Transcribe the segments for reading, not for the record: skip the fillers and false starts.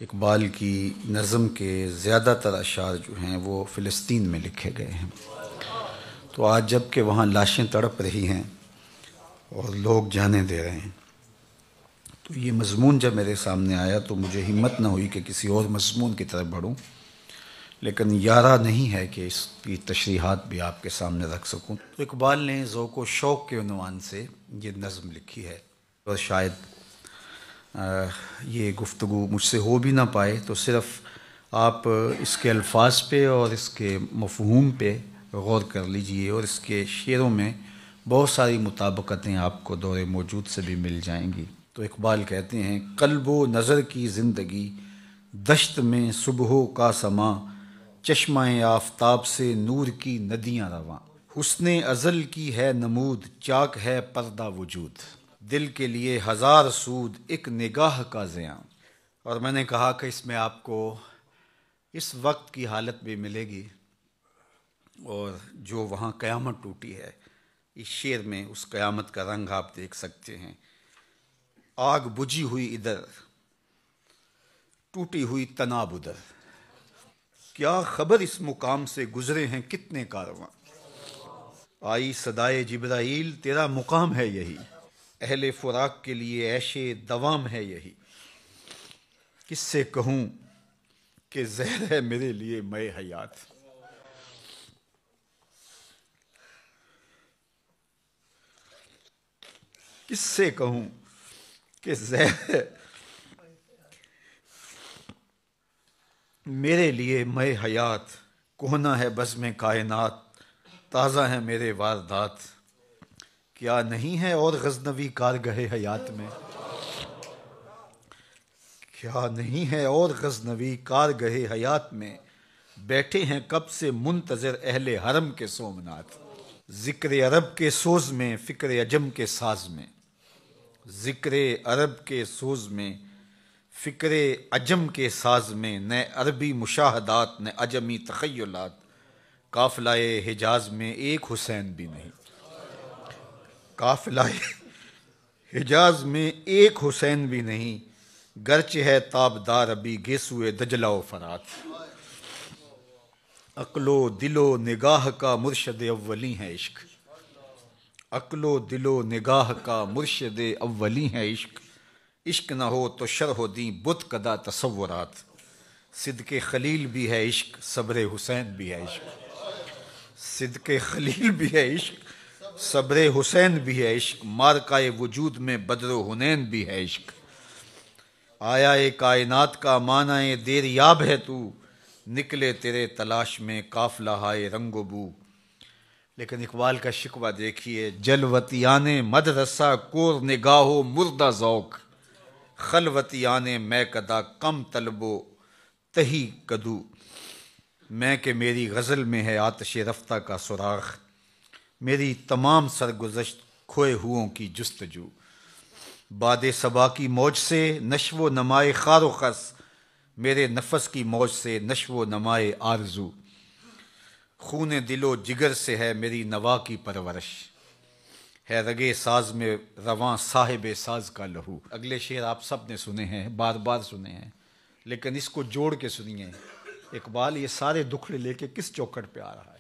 اقبال کی نظم کے زیادہ تر اشعار جو ہیں وہ فلسطین میں لکھے گئے ہیں۔ تو آج جب کہ وہاں لاشیں تڑپ رہی ہیں اور لوگ جانے دے رہے ہیں، تو یہ مضمون جب میرے سامنے آیا تو مجھے ہمت نہ ہوئی کہ کسی اور مضمون کی طرف بڑھوں، لیکن یارہ نہیں ہے کہ اس کی تشریحات بھی آپ کے سامنے رکھ سکوں۔ تو اقبال نے ذوق و شوق کے عنوان سے یہ نظم لکھی ہے، اور شاید یہ گفتگو مجھ سے ہو بھی نہ پائے، تو صرف آپ اس کے الفاظ پہ اور اس کے مفہوم پہ غور کر لیجئے، اور اس کے شعروں میں بہت ساری مطابقتیں آپ کو دور موجود سے بھی مل جائیں گی۔ تو اقبال کہتے ہیں: قلب و نظر کی زندگی دشت میں صبح کا سما، چشمہ آفتاب سے نور کی ندیاں رواں، حسن ازل کی ہے نمود، چاک ہے پردہ وجود، دل کے لیے ہزار سود، ایک نگاہ کا زیاں۔ اور میں نے کہا کہ اس میں آپ کو اس وقت کی حالت بھی ملے گی، اور جو وہاں قیامت ٹوٹی ہے اس شعر میں اس قیامت کا رنگ آپ دیکھ سکتے ہیں۔ آگ بجھی ہوئی ادھر، ٹوٹی ہوئی تناب ادھر، کیا خبر اس مقام سے گزرے ہیں کتنے کارواں، آئی صدائے جبرائیل تیرا مقام ہے یہی، اہل فراق کے لیے عیش دوام ہے یہی، کس سے کہوں کہ زہر ہے میرے لیے مے حیات، کس سے کہوں کہ زہر ہے میرے لیے مے حیات، کہنا ہے بزم کائنات، تازہ ہیں میرے واردات، کیا نہیں ہے اور غزنوی کارگہ حیات میں، کیا نہیں ہے اور غزنوی کارگہ حیات میں، بیٹھے ہیں کب سے منتظر اہل حرم کے سومنات، ذکر عرب کے سوز میں فکر عجم کے ساز میں، ذکر عرب کے سوز میں فکر عجم کے ساز میں، نہ عربی مشاہدات نہ عجمی تخیلات، قافلہ حجاز میں ایک حسین بھی نہیں، قافلہ حجاز میں ایک حسین بھی نہیں، گرچہ ہے تابدار ابھی گیسوئے دجلہ و فرات، عقل و دل و نگاہ کا مرشد اولی ہے عشق، عقل و دل و نگاہ کا مرشد اولی ہے عشق، عشق نہ ہو تو شرح و دیں بت کدہ تصورات، صدق خلیل بھی ہے عشق، صبر حسین بھی ہے عشق، صدق خلیل بھی ہے عشق، صبر حسین بھی ہے عشق، مارکہ وجود میں بدر و حنین بھی ہے عشق، آیا اے کائنات کا معنی دیر یاب ہے تو، نکلے تیرے تلاش میں قافلہ ہائے رنگ و بو۔ لیکن اقبال کا شکوہ دیکھیے: جلوتیان مدرسہ کور نگاہ و مردہ ذوق، خلوتیان میں کدا کم طلب و تہی کدو، میں کہ میری غزل میں ہے آتش رفتہ کا سراغ، میری تمام سرگزشت کھوئے ہوں کی جستجو، باد صبا کی موج سے نشو و نمائے خار و خس، میرے نفس کی موج سے نشو و نمائے آرزو، خون دل و جگر سے ہے میری نوا کی پرورش، ہے رگے ساز میں رواں صاحب ساز کا لہو۔ اگلے شعر آپ سب نے سنے ہیں، بار بار سنے ہیں، لیکن اس کو جوڑ کے سنیے، اقبال یہ سارے دکھڑے لے کے کس چوکھٹ پہ آ رہا ہے۔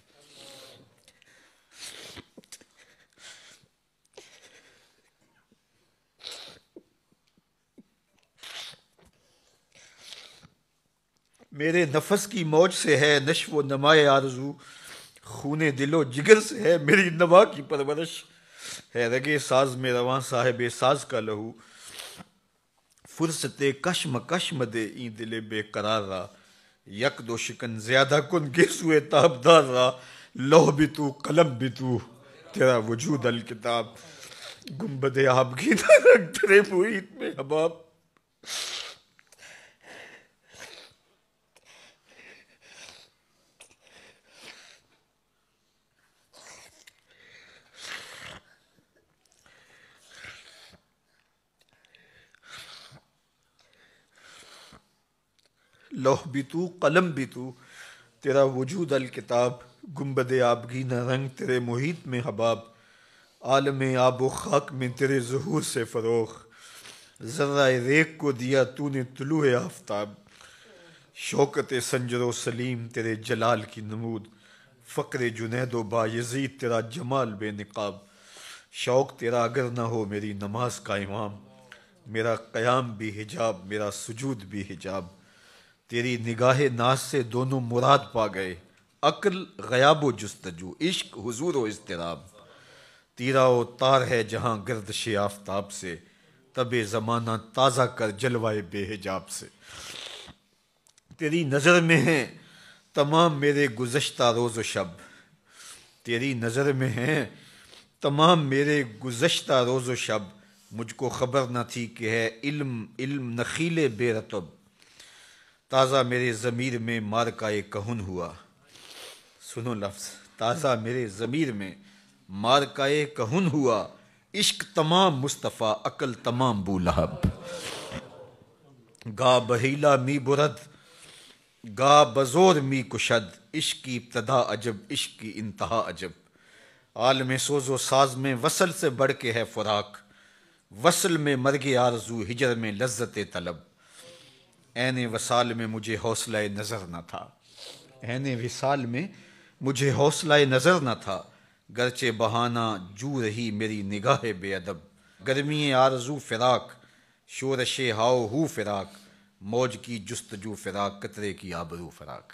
میرے نفس کی موج سے ہے نشو و نمائے آرزو، خون دل و جگر سے ہے میری نوا کی پرورش، ہے رگے ساز میں رواں صاحب ساز کا لہو، فرصت کشم کشم دے این دل بے قرار را، یک دو شکن زیادہ کن گیسوئے تابدار را، لوح بھی تو قلم بھی تو تیرا وجود الکتاب، گنبد آبگینہ رنگ تیرے محیط میں حباب، لوح بھی تو قلم بھی تو تیرا وجود الکتاب، گنبد آبگینہ رنگ تیرے محیط میں حباب، عالم آب و خاک میں تیرے ظہور سے فروغ، ذرہ ریگ کو دیا تو نے طلوع آفتاب، شوکت سنجر و سلیم تیرے جلال کی نمود، فقر جنید و بایزید تیرا جمال بے نقاب، شوق تیرا اگر نہ ہو میری نماز کا امام، میرا قیام بھی حجاب میرا سجود بھی حجاب، تیری نگاہ ناز سے دونوں مراد پا گئے، عقل غیاب و جستجو، عشق حضور و اضطراب، تیرا و تار ہے جہاں گردش آفتاب سے، تب زمانہ تازہ کر جلوائے بے حجاب سے، تیری نظر میں ہیں تمام میرے گزشتہ روز و شب، تیری نظر میں ہیں تمام میرے گزشتہ روز و شب، مجھ کو خبر نہ تھی کہ ہے علم نخیل بے رطب، تازہ میرے ضمیر میں مارکائے کہن ہوا، سنو لفظ، تازہ میرے ضمیر میں مارکائے کہن ہوا، عشق تمام مصطفیٰ عقل تمام بولہب، گا بہیلا می برد گا بزور می کشد، عشق کی ابتدا عجب عشق کی انتہا عجب، عالم سوز و ساز میں وصل سے بڑھ کے ہے فراق، وصل میں مرگ آرزو ہجر میں لذت طلب، عین وصال میں مجھے حوصلہ نظر نہ تھا، عین وصال میں مجھے حوصلہ نظر نہ تھا، گرچہ بہانہ جو رہی میری نگاہ بے ادب، گرمی آرزو فراق شورش ہاؤ ہو فراق، موج کی جستجو فراق قطرے کی آبرو فراق۔